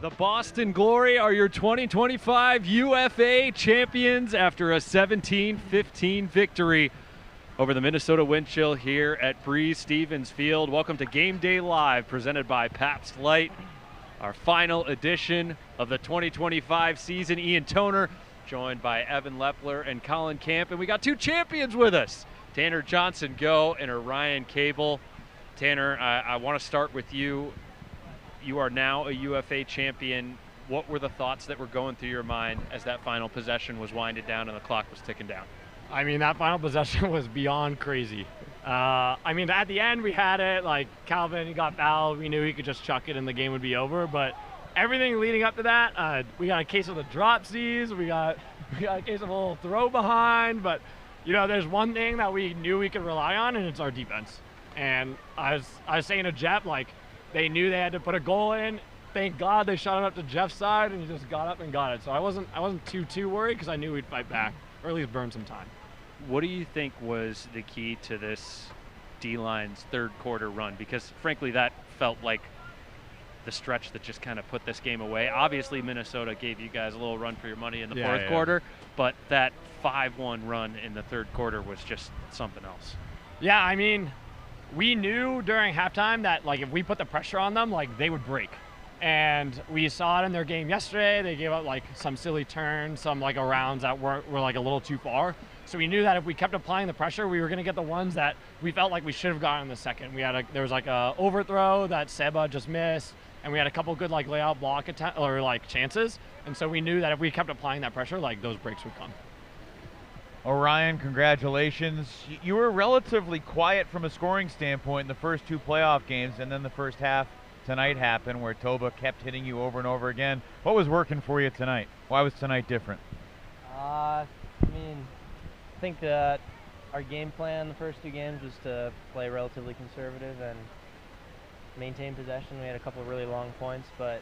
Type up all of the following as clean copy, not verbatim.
The Boston Glory are your 2025 UFA champions after a 17-15 victory over the Minnesota Wind Chill here at Breeze Stevens Field. Welcome to Game Day Live, presented by Pabst Light. Our final edition of the 2025 season. Ian Toner, joined by Evan Lepler and Colin Camp. And we got two champions with us, Tanner Johnson-Go and Orion Cable. Tanner, I want to start with you. You are now a UFA champion. What were the thoughts that were going through your mind as that final possession was winded down and the clock was ticking down? I mean, that final possession was beyond crazy. I mean, at the end, we had it. Like, Calvin, he got fouled. We knew he could just chuck it and the game would be over. But everything leading up to that, we got a case of the dropsies. We got a case of a little throw behind. But, you know, there's one thing that we knew we could rely on, and it's our defense. And I was saying to Jeff, like, they knew they had to put a goal in. Thank God they shot it up to Jeff's side, and he just got up and got it. So I wasn't too worried because I knew we'd fight back, or at least burn some time. What do you think was the key to this D-line's third quarter run? Because frankly, that felt like the stretch that just kind of put this game away. Obviously, Minnesota gave you guys a little run for your money in the fourth quarter, but that 5-1 run in the third quarter was just something else. Yeah, I mean, we knew during halftime that, like, if we put the pressure on them, like, they would break. And we saw it in their game yesterday. They gave up, like, some silly turns, some, like, arounds that were like, a little too far. So we knew that if we kept applying the pressure, we were going to get the ones that we felt like we should have gotten in the second. There was, like, a overthrow that Seba just missed, and we had a couple good, like, layout block chances. And so we knew that if we kept applying that pressure, like, those breaks would come. Orion, congratulations. You were relatively quiet from a scoring standpoint in the first two playoff games, and then the first half tonight happened where Toba kept hitting you over and over again. What was working for you tonight? Why was tonight different? I mean, I think that our game plan the first two games was to play relatively conservative and maintain possession. We had a couple of really long points, but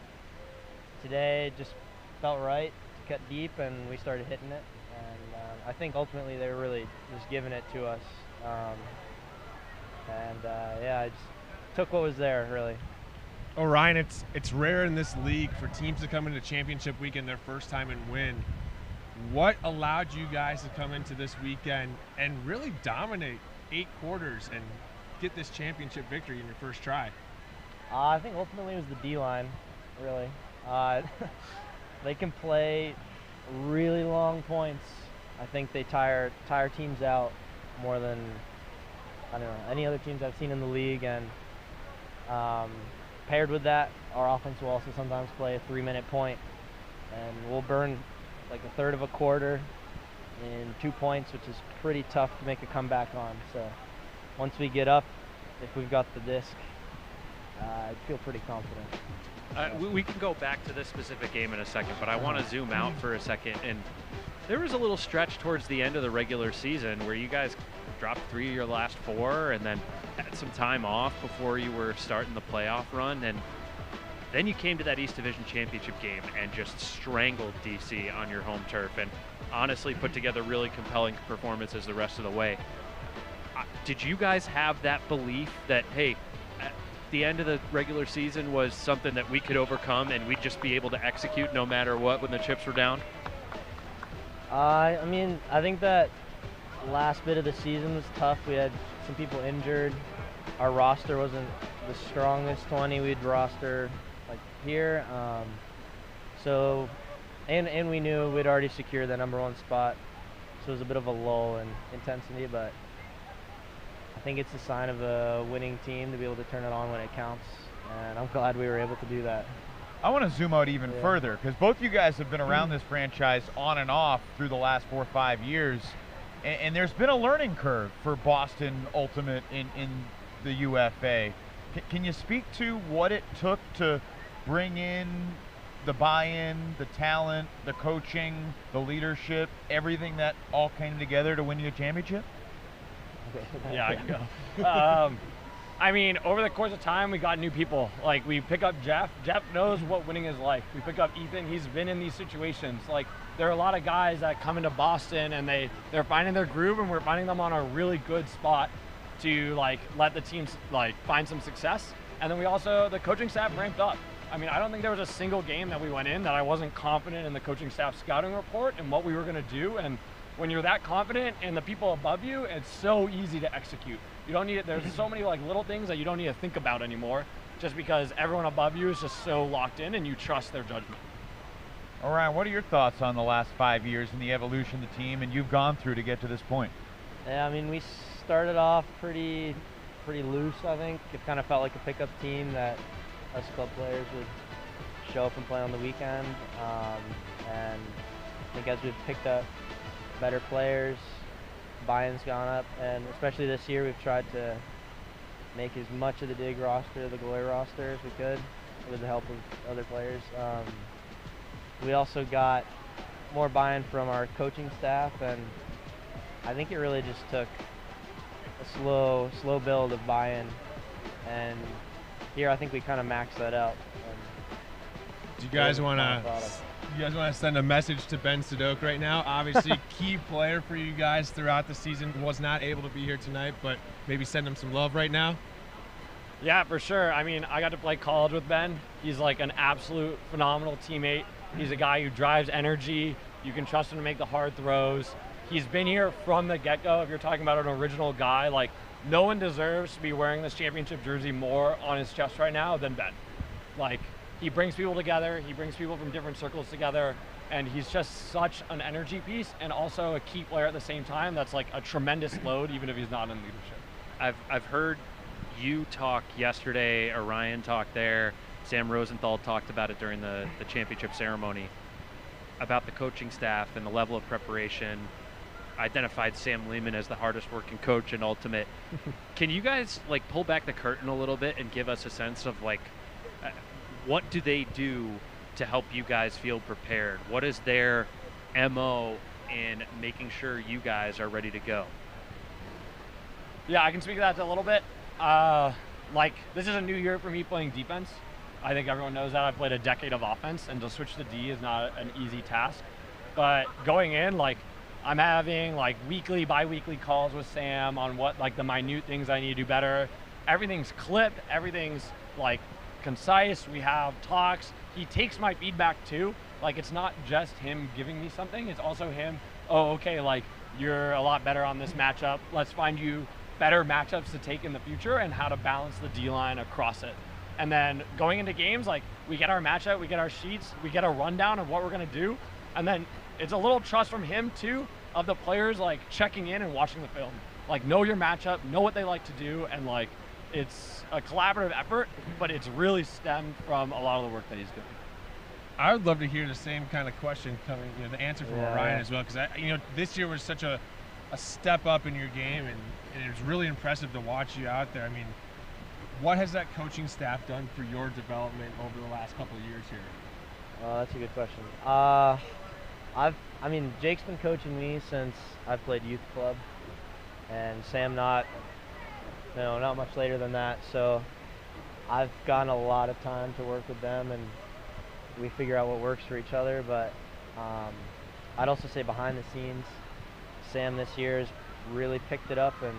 today it just felt right to cut deep, and we started hitting it. And I think ultimately they were really just giving it to us. Yeah, I just took what was there, really. Orion, it's rare in this league for teams to come into championship weekend their first time and win. What allowed you guys to come into this weekend and really dominate 8 quarters and get this championship victory in your first try? I think ultimately it was the D-line, really. They can play really long points. I think they tire teams out more than, I don't know, any other teams I've seen in the league. And paired with that, our offense will also sometimes play a 3-minute point, and we'll burn like a third of a quarter in 2 points, which is pretty tough to make a comeback on. So once we get up, if we've got the disc, I feel pretty confident. We can go back to this specific game in a second, but I want to zoom out for a second. And there was a little stretch towards the end of the regular season where you guys dropped 3 of your last 4 and then had some time off before you were starting the playoff run. And then you came to that East Division Championship game and just strangled DC on your home turf and honestly put together really compelling performances the rest of the way. Did you guys have that belief that, hey, the end of the regular season was something that we could overcome and we'd just be able to execute no matter what when the chips were down? I mean, I think that last bit of the season was tough. We had some people injured. Our roster wasn't the strongest 20 we'd roster like here. And we knew we'd already secured the #1 spot. So it was a bit of a lull in intensity, but I think it's a sign of a winning team to be able to turn it on when it counts, and I'm glad we were able to do that. I want to zoom out even further, because both you guys have been around this franchise on and off through the last 4 or 5 years, and there's been a learning curve for Boston Ultimate in the UFA. Can you speak to what it took to bring in the buy-in, the talent, the coaching, the leadership, everything that all came together to win you a championship? Yeah, I can go. I mean, over the course of time, we got new people. Like, we pick up Jeff. Jeff knows what winning is like. We pick up Ethan. He's been in these situations. Like, there are a lot of guys that come into Boston and they're finding their groove, and we're finding them on a really good spot to, like, let the teams, like, find some success. And then we also, the coaching staff ramped up. I mean, I don't think there was a single game that we went in that I wasn't confident in the coaching staff scouting report and what we were going to do. And when you're that confident and the people above you, it's so easy to execute. You don't need it. There's so many like little things that you don't need to think about anymore, just because everyone above you is just so locked in and you trust their judgment. All right, what are your thoughts on the last 5 years and the evolution of the team and you've gone through to get to this point? Yeah, I mean, we started off pretty loose, I think. It kind of felt like a pickup team that us club players would show up and play on the weekend. And I think as we've picked up better players, buy-in's gone up, and especially this year we've tried to make as much of the Dig roster, the Glory roster as we could with the help of other players. We also got more buy-in from our coaching staff, and I think it really just took a slow build of buy-in, and here I think we kind of maxed that out. Do you guys want to send a message to Ben Sadok right now? Obviously, key player for you guys throughout the season. Was not able to be here tonight, but maybe send him some love right now. Yeah, for sure. I mean, I got to play college with Ben. He's like an absolute phenomenal teammate. He's a guy who drives energy. You can trust him to make the hard throws. He's been here from the get-go. If you're talking about an original guy, like, no one deserves to be wearing this championship jersey more on his chest right now than Ben. Like, he brings people together. He brings people from different circles together. And he's just such an energy piece and also a key player at the same time. That's like a tremendous load, even if he's not in leadership. I've heard you talk yesterday, or Ryan talked there. Sam Rosenthal talked about it during the championship ceremony about the coaching staff and the level of preparation. Identified Sam Lehman as the hardest working coach in Ultimate. Can you guys like pull back the curtain a little bit and give us a sense of like what do they do to help you guys feel prepared? What is their MO in making sure you guys are ready to go? Yeah, I can speak to that a little bit. Like, this is a new year for me playing defense. I think everyone knows that. I've played a decade of offense, and to switch to D is not an easy task. But going in, like, I'm having like weekly, bi-weekly calls with Sam on what like the minute things I need to do better. Everything's clipped, everything's like concise. We have talks. He takes my feedback too. Like, it's not just him giving me something, it's also him, oh, okay, like, you're a lot better on this matchup. Let's find you better matchups to take in the future and how to balance the D-line across it. And then going into games, like, we get our matchup, we get our sheets, we get a rundown of what we're gonna do. And then it's a little trust from him too, of the players like checking in and watching the film. Like, know your matchup, know what they like to do, and like, it's a collaborative effort, but it's really stemmed from a lot of the work that he's doing. I would love to hear the same kind of question coming, you know, the answer from Orion as well, because this year was such a step up in your game, and it was really impressive to watch you out there. I mean, what has that coaching staff done for your development over the last couple of years here? That's a good question. I mean, Jake's been coaching me since I've played youth club, and Sam not much later than that. So I've gotten a lot of time to work with them, and we figure out what works for each other. But I'd also say behind the scenes, Sam this year has really picked it up, and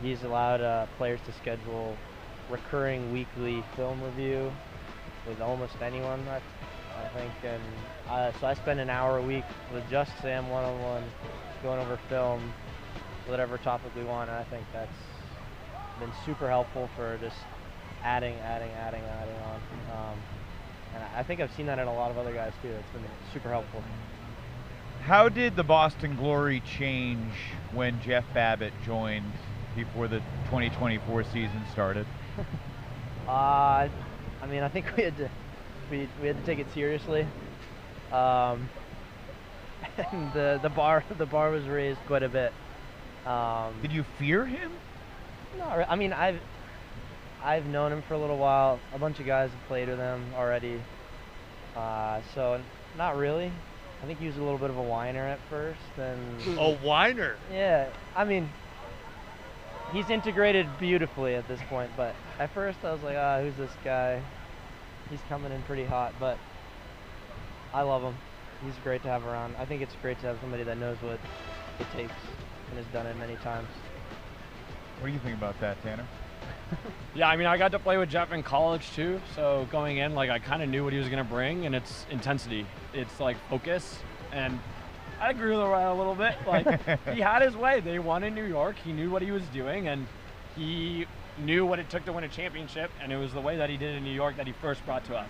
he's allowed players to schedule recurring weekly film review with almost anyone, I think. And so I spend an hour a week with just Sam one-on-one, going over film, whatever topic we want, and I think that's been super helpful for just adding on. And I think I've seen that in a lot of other guys too. It's been super helpful. How did the Boston Glory change when Jeff Babbitt joined before the 2024 season started? I mean, I think we had to take it seriously. And the bar was raised quite a bit. Did you fear him? No, I mean, I've known him for a little while. A bunch of guys have played with him already. So not really. I think he was a little bit of a whiner at first. And A whiner? yeah, I mean, he's integrated beautifully at this point. But at first I was like, who's this guy? He's coming in pretty hot, but I love him. He's great to have around. I think it's great to have somebody that knows what it takes and has done it many times. What do you think about that, Tanner? Yeah, I mean, I got to play with Jeff in college too, so going in, like, I kind of knew what he was going to bring, and it's intensity. It's like focus, and I agree with Ryan a little bit. Like, he had his way. They won in New York. He knew what he was doing, and he knew what it took to win a championship, and it was the way that he did in New York that he first brought to us.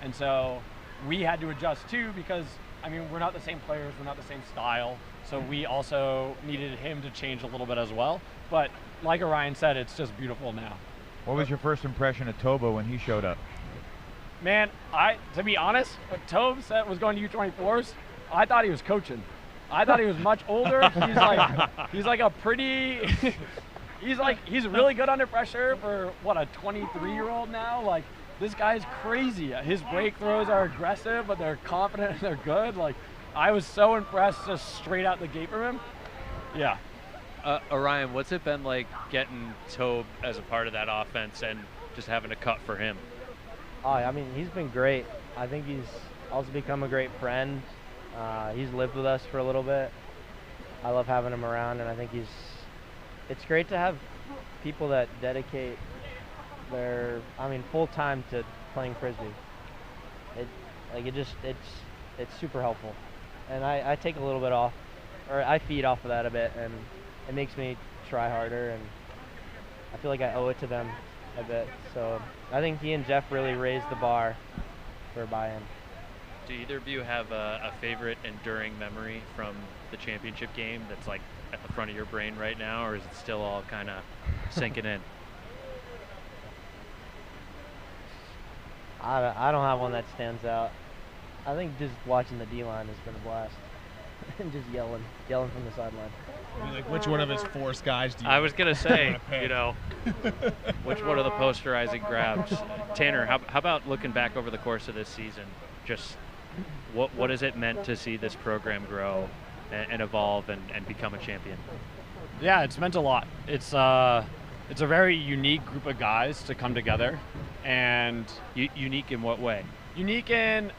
And so we had to adjust too, because, I mean, we're not the same players, we're not the same style, so we also needed him to change a little bit as well. But like Orion said, it's just beautiful now. What was your first impression of Toba when he showed up? Man, to be honest, when Tobe said was going to U24s, I thought he was coaching. I thought he was much older. He's like a pretty, he's really good under pressure for what, a 23-year-old now. Like, this guy's crazy. His break throws are aggressive, but they're confident and they're good. Like, I was so impressed just straight out the gate from him. Yeah. Orion, what's it been like getting Tobe as a part of that offense and just having to cut for him? Oh, I mean, he's been great. I think he's also become a great friend. He's lived with us for a little bit. I love having him around, and I think it's great to have people that dedicate their, full time to playing Frisbee. It's super helpful. And I take a little bit off, or I feed off of that a bit, and it makes me try harder, and I feel like I owe it to them a bit. So I think he and Jeff really raised the bar for buy-in. Do either of you have a favorite enduring memory from the championship game that's like at the front of your brain right now, or is it still all kind of sinking in? I don't have one that stands out. I think just watching the D-line has been a blast. And just yelling from the sideline. I mean, like, which one of his force guys do you I was going to say, wanna pick? you know, which one of the posterizing grabs? Tanner, how about looking back over the course of this season, just what has it meant to see this program grow and evolve and become a champion? Yeah, it's meant a lot. It's a very unique group of guys to come together, and Unique in what way? unique in,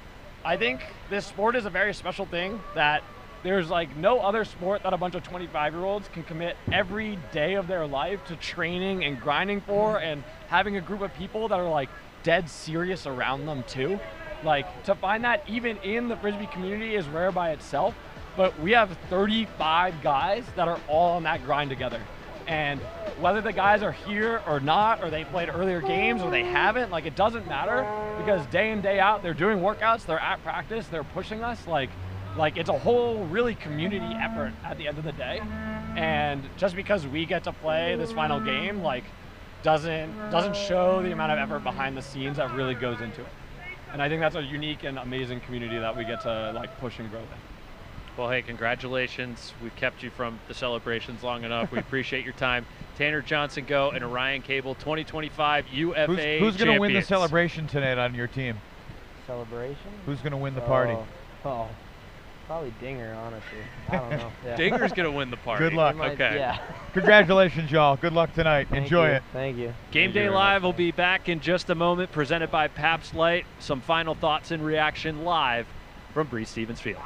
I think this sport is a very special thing that there's like no other sport that a bunch of 25-year-olds can commit every day of their life to training and grinding for, and having a group of people that are like dead serious around them too. Like, to find that even in the Frisbee community is rare by itself, but we have 35 guys that are all on that grind together. And whether the guys are here or not, or they played earlier games or they haven't, like, it doesn't matter, because day in, day out, they're doing workouts, they're at practice, they're pushing us. Like it's a whole really community effort at the end of the day. And just because we get to play this final game, like, doesn't show the amount of effort behind the scenes that really goes into it. And I think that's a unique and amazing community that we get to like push and grow in. Well, hey, congratulations. We've kept you from the celebrations long enough. We appreciate your time. Tanner Johnson Go and Orion Cable, 2025 UFA Who's going to win the champions. celebration tonight on your team? Celebration? Who's going to win the party? Oh, probably Dinger, honestly. I don't know. Yeah. Dinger's going to win the party. Good luck. Okay. Yeah. Congratulations, y'all. Good luck tonight. Enjoy it. Thank you. Game Thank Day you very Live will be back in just a moment, presented by Pabst Light. Some final thoughts and reaction live from Breeze Stevens Field.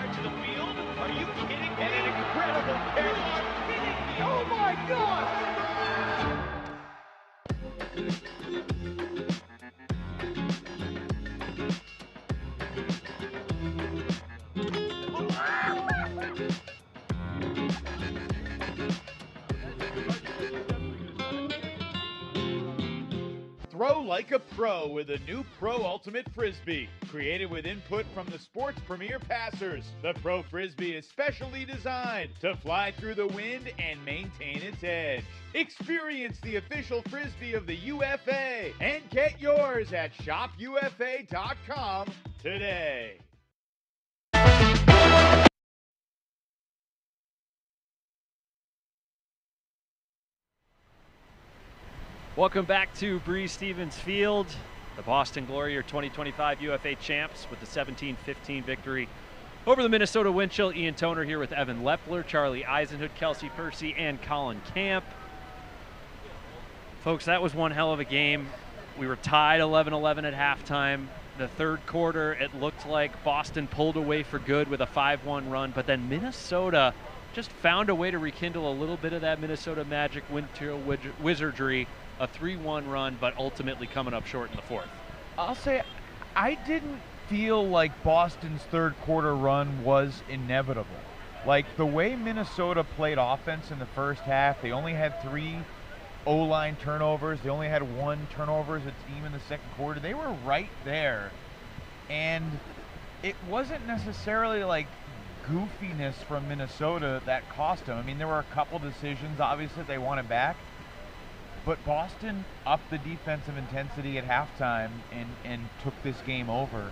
To the field? Are you kidding? And an incredible catch. Oh my God! Throw like a pro with a new Pro Ultimate Frisbee. Created with input from the sport's premier passers, the Pro Frisbee is specially designed to fly through the wind and maintain its edge. Experience the official Frisbee of the UFA and get yours at shopufa.com today. Welcome back to Breeze Stevens Field. The Boston Glory, your 2025 UFA champs, with the 17-15 victory over the Minnesota Wind Chill. Ian Toner here with Evan Lepler, Charlie Eisenhood, Kelsey Percy, and Colin Camp. Folks, that was one hell of a game. We were tied 11-11 at halftime. The third quarter, it looked like Boston pulled away for good with a 5-1 run, but then Minnesota just found a way to rekindle a little bit of that Minnesota Magic Wind Chill wizardry. A 3-1 run, but ultimately coming up short in the fourth. I'll say I didn't feel like Boston's third quarter run was inevitable. Like, the way Minnesota played offense in the first half, they only had 3 O-line turnovers. They only had 1 turnover as a team in the second quarter. They were right there. And it wasn't necessarily like goofiness from Minnesota that cost them. I mean, there were a couple decisions, obviously, they wanted back. But Boston upped the defensive intensity at halftime and took this game over.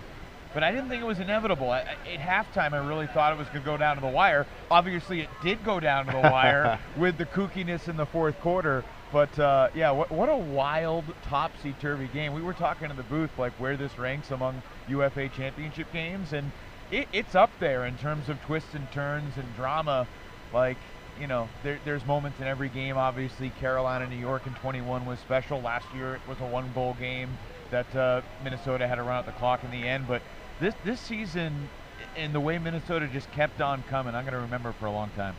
But I didn't think it was inevitable. At halftime, I really thought it was going to go down to the wire. Obviously, it did go down to the wire with the kookiness in the fourth quarter. But, yeah, what a wild, topsy-turvy game. We were talking in the booth, like, where this ranks among UFA championship games. And it's up there in terms of twists and turns and drama. Like, you know, there's moments in every game. Obviously, Carolina, New York in 21 was special. Last year it was a 1-goal game that Minnesota had to run out the clock in the end. But this season, and the way Minnesota just kept on coming, I'm going to remember for a long time.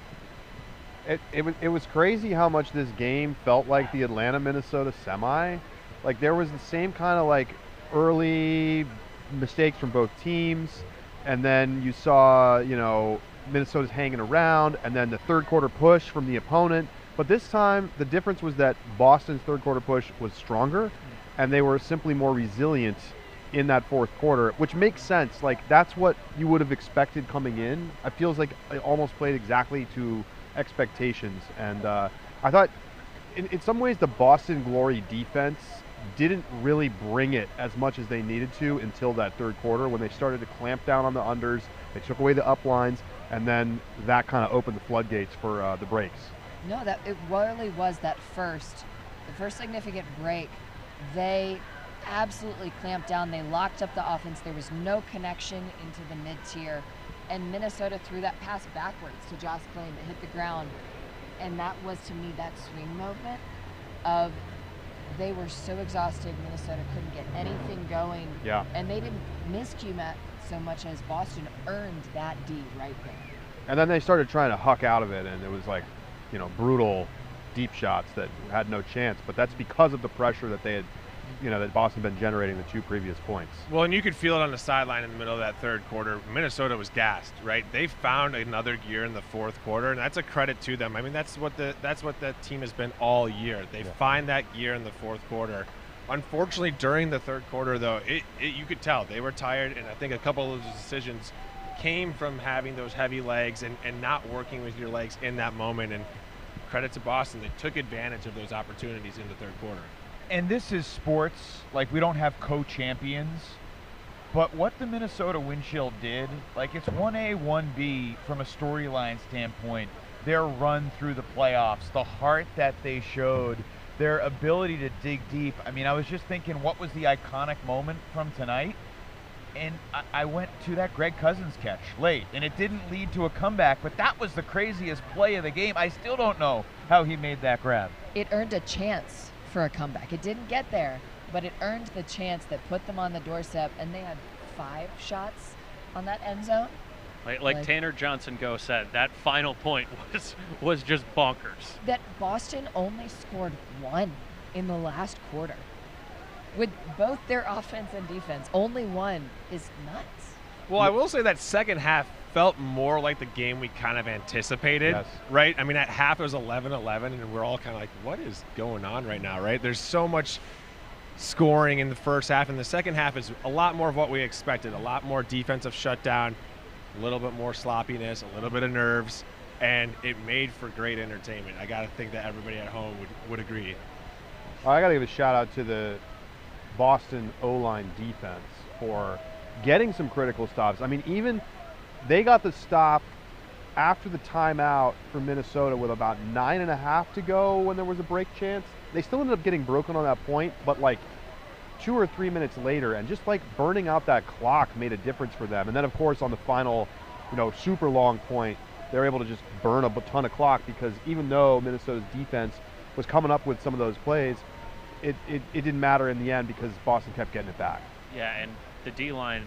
It was crazy how much this game felt like the Atlanta-Minnesota semi. Like, there was the same kind of like early mistakes from both teams, and then you saw, you know, Minnesota's hanging around, and then the third quarter push from the opponent. But this time, the difference was that Boston's third quarter push was stronger, and they were simply more resilient in that fourth quarter, which makes sense. Like, that's what you would have expected coming in. It feels like it almost played exactly to expectations. And I thought, in some ways, the Boston Glory defense didn't really bring it as much as they needed to until that third quarter, when they started to clamp down on the unders. They took away the up lines, and then that kind of opened the floodgates for the breaks. No, that it really was the first significant break. They absolutely clamped down. They locked up the offense. There was no connection into the mid-tier, and Minnesota threw that pass backwards to Josh Klein that hit the ground, and that was, to me, that swing movement of they were so exhausted. Minnesota couldn't get anything going. Yeah. And they didn't miscue Matt so much as Boston earned that D right there. And then they started trying to huck out of it, and it was like, you know, brutal deep shots that had no chance. But that's because of the pressure that they had, you know, that Boston had been generating the 2 previous points. Well, and you could feel it on the sideline in the middle of that third quarter. Minnesota was gassed, right? They found another gear in the fourth quarter, and that's a credit to them. I mean, that's what that team has been all year. They find that gear in the fourth quarter. Unfortunately, during the third quarter, though, you could tell they were tired, and I think a couple of those decisions came from having those heavy legs and not working with your legs in that moment. And credit to Boston, they took advantage of those opportunities in the third quarter. And this is sports. Like, we don't have co-champions. But what the Minnesota Wind Chill did, like, it's 1A, 1B from a storyline standpoint. Their run through the playoffs, the heart that they showed, their ability to dig deep. I mean, I was just thinking, what was the iconic moment from tonight? And I went to that Greg Cousins catch late, and it didn't lead to a comeback, but that was the craziest play of the game. I still don't know how he made that grab. It earned a chance for a comeback. It didn't get there, but it earned the chance that put them on the doorstep, and they had 5 shots on that end zone. Like Tanner Johnson-Go said, that final point was just bonkers. That Boston only scored 1 in the last quarter. With both their offense and defense, only 1 is nuts. Well, I will say that second half felt more like the game we kind of anticipated, Yes. right? I mean, at half it was 11-11, and we're all kind of like, what is going on right now, right? There's so much scoring in the first half, and the second half is a lot more of what we expected, a lot more defensive shutdown, a little bit more sloppiness, a little bit of nerves, and it made for great entertainment. I got to think that everybody at home would agree. I got to give a shout out to the Boston O-line defense for getting some critical stops. I mean, even they got the stop after the timeout for Minnesota with about 9.5 to go when there was a break chance. They still ended up getting broken on that point, but like 2 or 3 minutes later, and just like burning out that clock made a difference for them. And then of course on the final, super long point, they're able to just burn a ton of clock, because even though Minnesota's defense was coming up with some of those plays, it didn't matter in the end because Boston kept getting it back. Yeah, and the D-line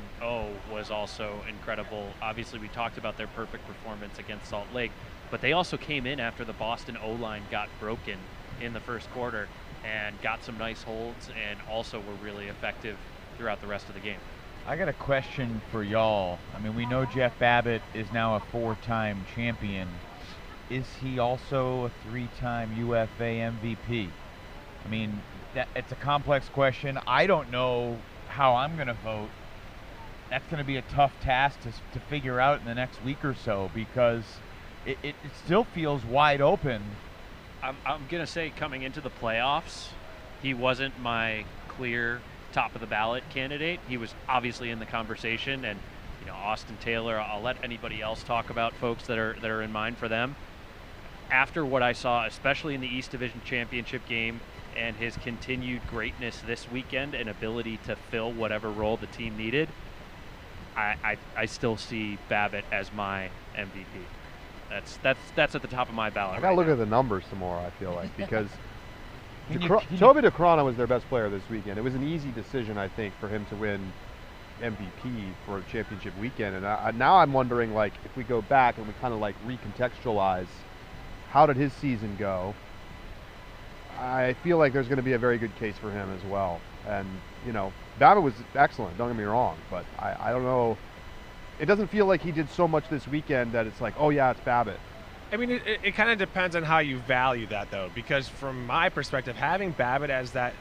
was also incredible. Obviously, we talked about their perfect performance against Salt Lake, but they also came in after the Boston O-line got broken in the first quarter and got some nice holds, and also were really effective throughout the rest of the game. I got a question for y'all. I mean, we know Jeff Babbitt is now a 4-time champion. Is he also a 3-time UFA MVP? I mean, it's a complex question. I don't know how I'm going to vote. That's going to be a tough task to figure out in the next week or so, because it still feels wide open. I'm going to say coming into the playoffs, he wasn't my clear top of the ballot candidate. He was obviously in the conversation, and Austin Taylor, I'll let anybody else talk about folks that are in mind for them. After what I saw, especially in the East Division Championship game, and his continued greatness this weekend and ability to fill whatever role the team needed, I still see Babbitt as my MVP. That's at the top of my ballot. I gotta look at the numbers some more, I feel like, because Toby DeCrona was their best player this weekend. It was an easy decision, I think, for him to win MVP for a championship weekend. And now I'm wondering, like, if we go back and we kind of like recontextualize, how did his season go? I feel like there's going to be a very good case for him as well. And, Babbitt was excellent, don't get me wrong, but I don't know. It doesn't feel like he did so much this weekend that it's like, oh yeah, it's Babbitt. I mean, it kind of depends on how you value that, though, because from my perspective, having Babbitt as that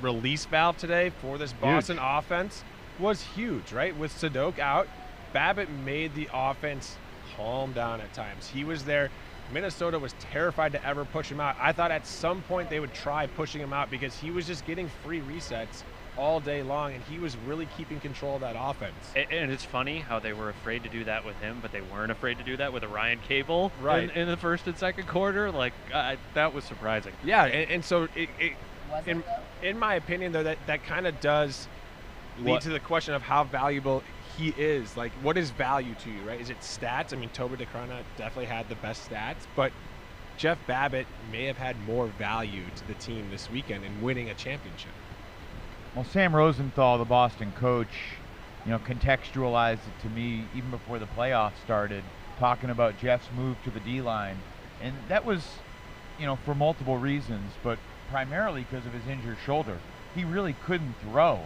release valve today for this Boston offense was huge, right? With Sadok out, Babbitt made the offense calm down at times. He was there. Minnesota was terrified to ever push him out. I thought at some point they would try pushing him out, because he was just getting free resets all day long, and he was really keeping control of that offense. And it's funny how they were afraid to do that with him, but they weren't afraid to do that with Ryan Cable in the first and second quarter. Like, that was surprising. Yeah, and so Wasn't in my opinion, though, that kind of does lead to the question of how valuable he is. Like, what is value to you, right? Is it stats? I mean, Toby DeCrona definitely had the best stats, but Jeff Babbitt may have had more value to the team this weekend in winning a championship. Well, Sam Rosenthal, the Boston coach, contextualized it to me even before the playoffs started, talking about Jeff's move to the D-line. And that was, for multiple reasons, but primarily because of his injured shoulder. He really couldn't throw.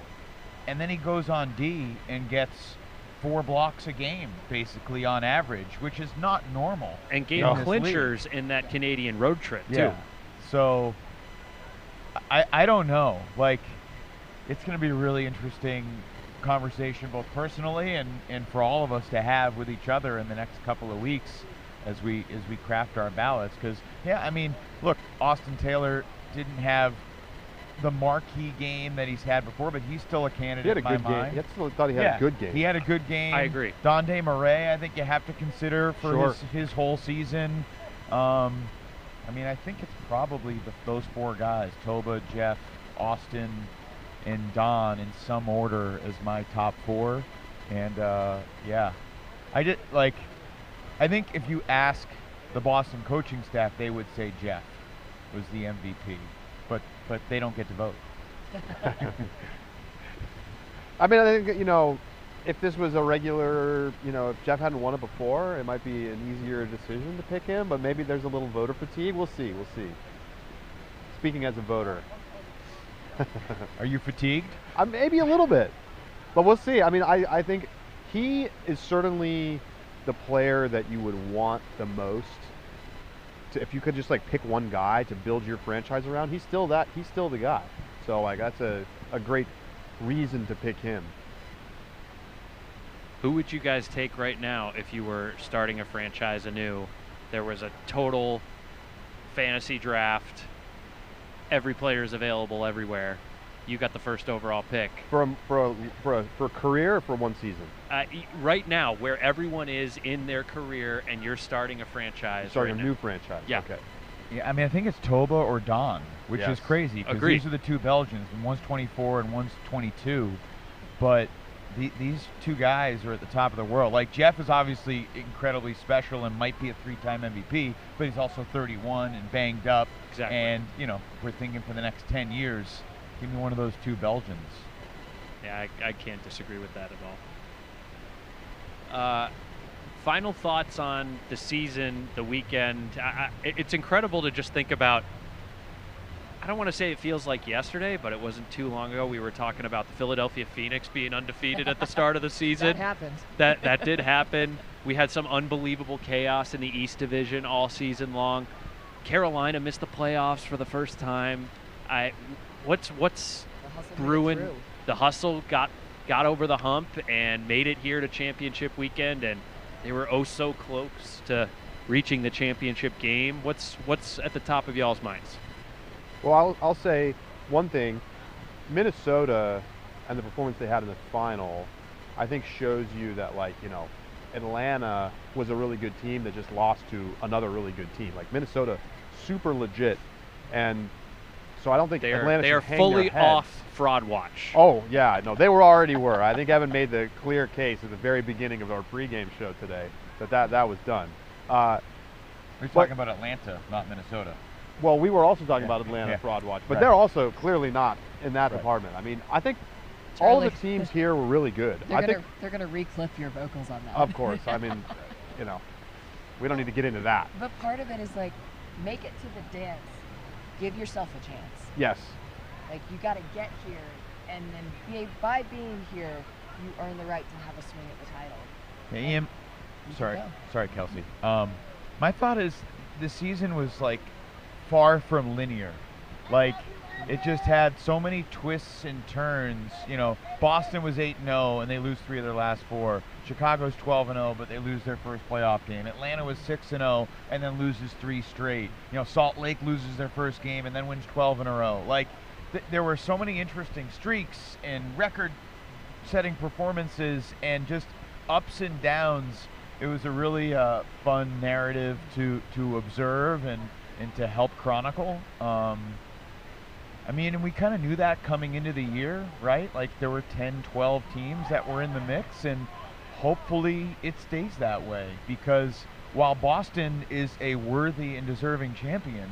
And then he goes on D and gets 4 blocks a game, basically, on average, which is not normal. And game clinchers in that Canadian road trip, too. Yeah. So, I don't know. Like, it's going to be a really interesting conversation, both personally and for all of us to have with each other in the next couple of weeks as we craft our ballots. Because, look, Austin Taylor didn't have the marquee game that he's had before, but he's still a candidate in my mind. I still thought he had a good game. He had a good game. I agree. Donde Murray, I think you have to consider for his whole season. I think it's probably those 4 guys, Toba, Jeff, Austin, and Don in some order as my top 4. And I think if you ask the Boston coaching staff, they would say Jeff was the MVP, but they don't get to vote. I mean, I think if this was a regular, if Jeff hadn't won it before, it might be an easier decision to pick him, but maybe there's a little voter fatigue. We'll see. Speaking as a voter. Are you fatigued? Maybe a little bit, but we'll see. I mean, I think he is certainly the player that you would want the most. If you could just like pick one guy to build your franchise around, he's still the guy. So like that's a great reason to pick him. Who would you guys take right now if you were starting a franchise anew? There was a total fantasy draft. Every player is available everywhere. You got the first overall pick. For a career or for one season? Right now, where everyone is in their career and you're starting a franchise. Starting a new franchise. Yeah. Okay. Yeah, I mean, I think it's Toba or Don, which Yes. is crazy because Agreed. these are the two Belgians, and one's 24 and one's 22. But these two guys are at the top of the world. Like, Jeff is obviously incredibly special and might be a 3-time MVP, but he's also 31 and banged up. Exactly. And, we're thinking for the next 10 years, give me one of those two Belgians. Yeah, I can't disagree with that at all. Final thoughts on the season, the weekend. It's incredible to just think about. I don't want to say it feels like yesterday, but it wasn't too long ago. We were talking about the Philadelphia Phoenix being undefeated at the start of the season. That happened. That did happen. We had some unbelievable chaos in the East Division all season long. Carolina missed the playoffs for the first time. What's The hustle made it brewing? through. The hustle got over the hump and made it here to championship weekend, and they were oh so close to reaching the championship game. What's at the top of y'all's minds? Well, I'll say one thing. Minnesota and the performance they had in the final, I think shows you that, like, Atlanta was a really good team that just lost to another really good team. Like, Minnesota, super legit. And so I don't think Atlanta They are should hang fully their head. off fraud watch. Oh, yeah. No, they already were. I think Evan made the clear case at the very beginning of our pregame show today that was done. We're talking about Atlanta, not Minnesota. Well, we were also talking Yeah, about Atlanta yeah. fraud watch, but Right. they're also clearly not in that Right. department. I mean, I think all Charlie, of the teams here were really good. They're gonna reclip your vocals on that. Of course. I mean, we don't need to get into that. But part of it is like, make it to the dance. Give yourself a chance. Yes. Like, you got to get here, and then by being here, you earn the right to have a swing at the title. Yeah, Ian, You sorry, can go. sorry, Kelsey. My thought is the season was like far from linear. Like, it just had so many twists and turns. Boston was 8-0 and they lose 3 of their last 4. Chicago's 12-0, but they lose their first playoff game. Atlanta was 6-0 and then loses 3 straight. Salt Lake loses their first game and then wins 12 in a row. Like, there were so many interesting streaks and record-setting performances and just ups and downs. It was a really fun narrative to observe and to help chronicle. And we kind of knew that coming into the year, right? Like, there were 10, 12 teams that were in the mix, and hopefully it stays that way, because while Boston is a worthy and deserving champion,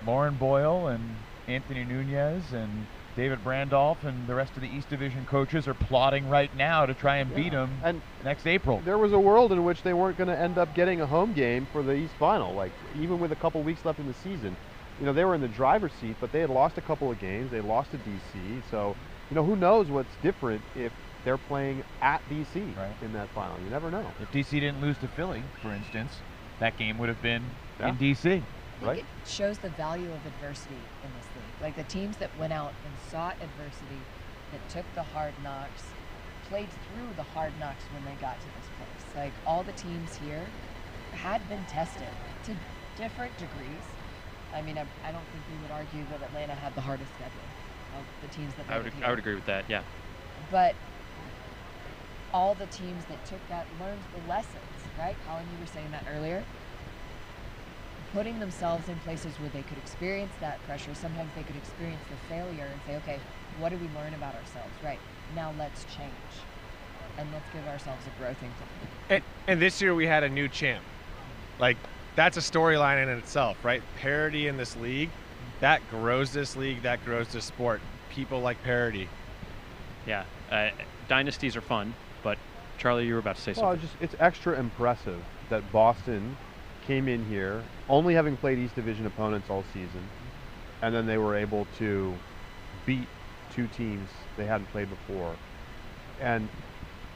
Lauren Boyle and Anthony Nunez and David Brandolph and the rest of the East Division coaches are plotting right now to try and beat them And next April. there was a world in which they weren't going to end up getting a home game for the East Final. Like, even with a couple weeks left in the season, they were in the driver's seat, but they had lost a couple of games. They lost to DC. So, who knows what's different if they're playing at DC in that final. You never know. If DC didn't lose to Philly, for instance, that game would have been in DC. I think it shows the value of adversity in this league. Like, the teams that went out and sought adversity, that took the hard knocks, played through the hard knocks when they got to this place. Like, all the teams here had been tested to different degrees. I mean, I don't think we would argue that Atlanta had the hardest schedule of the teams that made it here. I would agree with that. Yeah. But all the teams that took that learned the lessons, right? Colin, you were saying that earlier. Putting themselves in places where they could experience that pressure. Sometimes they could experience the failure and say, okay, what do we learn about ourselves? Right, now let's change. And let's give ourselves a growth increment. And this year we had a new champ. Like, that's a storyline in itself, right? Parity in this league, that grows this league, that grows this sport. People like parity. Yeah. dynasties are fun, but Charlie, you were about to say Well, something. it's extra impressive that Boston came in here only having played East Division opponents all season, and then they were able to beat two teams they hadn't played before. And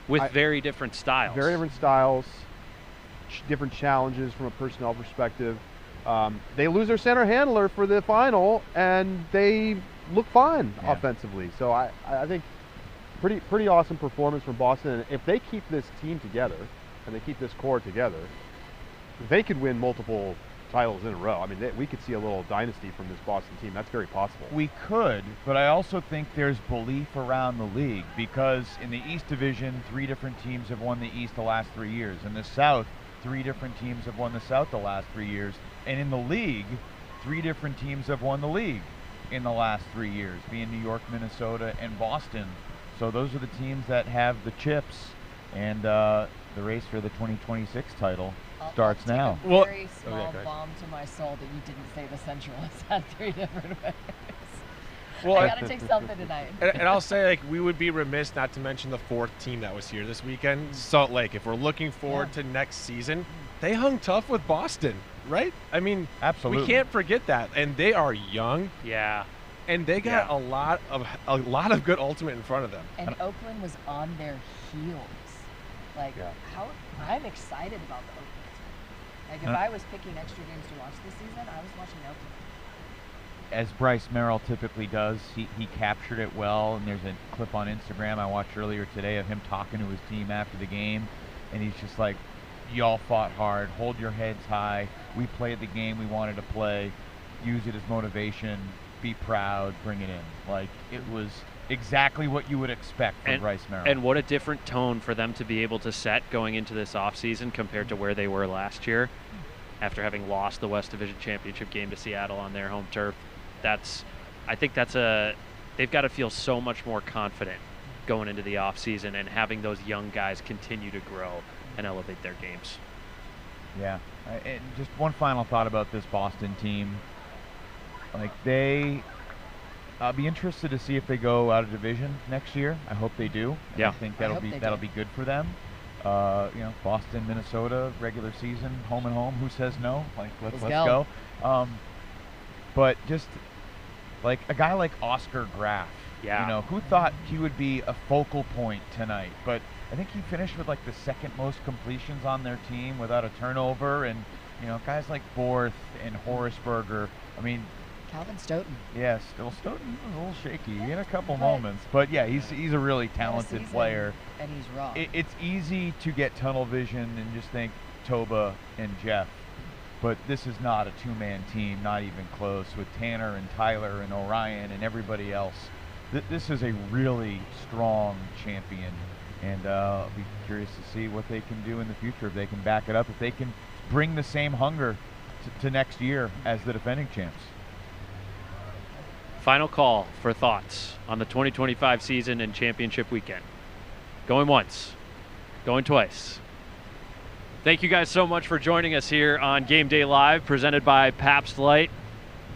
With very different styles. very different styles, different challenges from a personnel perspective. They lose their center handler for the final, and they look fine offensively. So I think pretty awesome performance from Boston. And if they keep this team together and they keep this core together, they could win multiple titles in a row. I mean, we could see a little dynasty from this Boston team. That's very possible. We could, but I also think there's belief around the league because in the East Division, 3 different teams have won the East the last 3 years. In the South, 3 different teams have won the South the last 3 years. And in the league, 3 different teams have won the league in the last 3 years, being New York, Minnesota, and Boston. So those are the teams that have the chips, and the race for the 2026 title starts now. I'll take a very small okay. bomb to my soul that you didn't say the Central has had 3 different ways. Well, I gotta take something tonight. And I'll say, like, we would be remiss not to mention the 4th team that was here this weekend, Salt Lake. If we're looking forward to next season, they hung tough with Boston, right? I mean, Absolutely. we can't forget that. And they are young, Yeah. and they got a lot of good ultimate in front of them. And Oakland was on their heels. Like, I'm excited about the Oakland team. Like, if I was picking extra games to watch this season, I was watching Oakland. As Bryce Merrill typically does, he captured it well, and there's a clip on Instagram I watched earlier today of him talking to his team after the game, and he's just like, y'all fought hard, hold your heads high, we played the game we wanted to play, use it as motivation, be proud, bring it in. Like, it was exactly what you would expect from Bryce Merrill. And what a different tone for them to be able to set going into this offseason compared to where they were last year after having lost the West Division Championship game to Seattle on their home turf. I think they've got to feel so much more confident going into the offseason and having those young guys continue to grow and elevate their games. Yeah. And just one final thought about this Boston team. Like, I'll be interested to see if they go out of division next year. I hope they do. And Yeah. I think that'll be good for them. Boston, Minnesota, regular season, home and home. Who says no? Like, let's go. But just like a guy like Oscar Graf, who thought he would be a focal point tonight? But I think he finished with like the 2nd most completions on their team without a turnover, and guys like Borth and Horaceberger. I mean, Calvin Stoughton. yes, still Stoughton was a little shaky in a couple moments, but yeah, he's a really talented player. And he's raw. It's easy to get tunnel vision and just think Toba and Jeff. But this is not a 2-man team, not even close, with Tanner and Tyler and Orion and everybody else. This is a really strong champion, and I'll be curious to see what they can do in the future, if they can back it up, if they can bring the same hunger to next year as the defending champs. Final call for thoughts on the 2025 season and championship weekend. Going once, going twice. Thank you guys so much for joining us here on Game Day Live, presented by Pabst Light.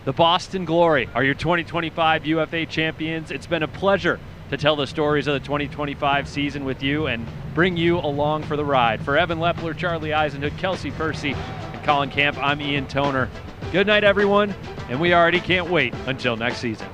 The Boston Glory are your 2025 UFA champions. It's been a pleasure to tell the stories of the 2025 season with you and bring you along for the ride. For Evan Lepler, Charlie Eisenhood, Kelsey Percy, and Colin Camp, I'm Ian Toner. Good night, everyone, and we already can't wait until next season.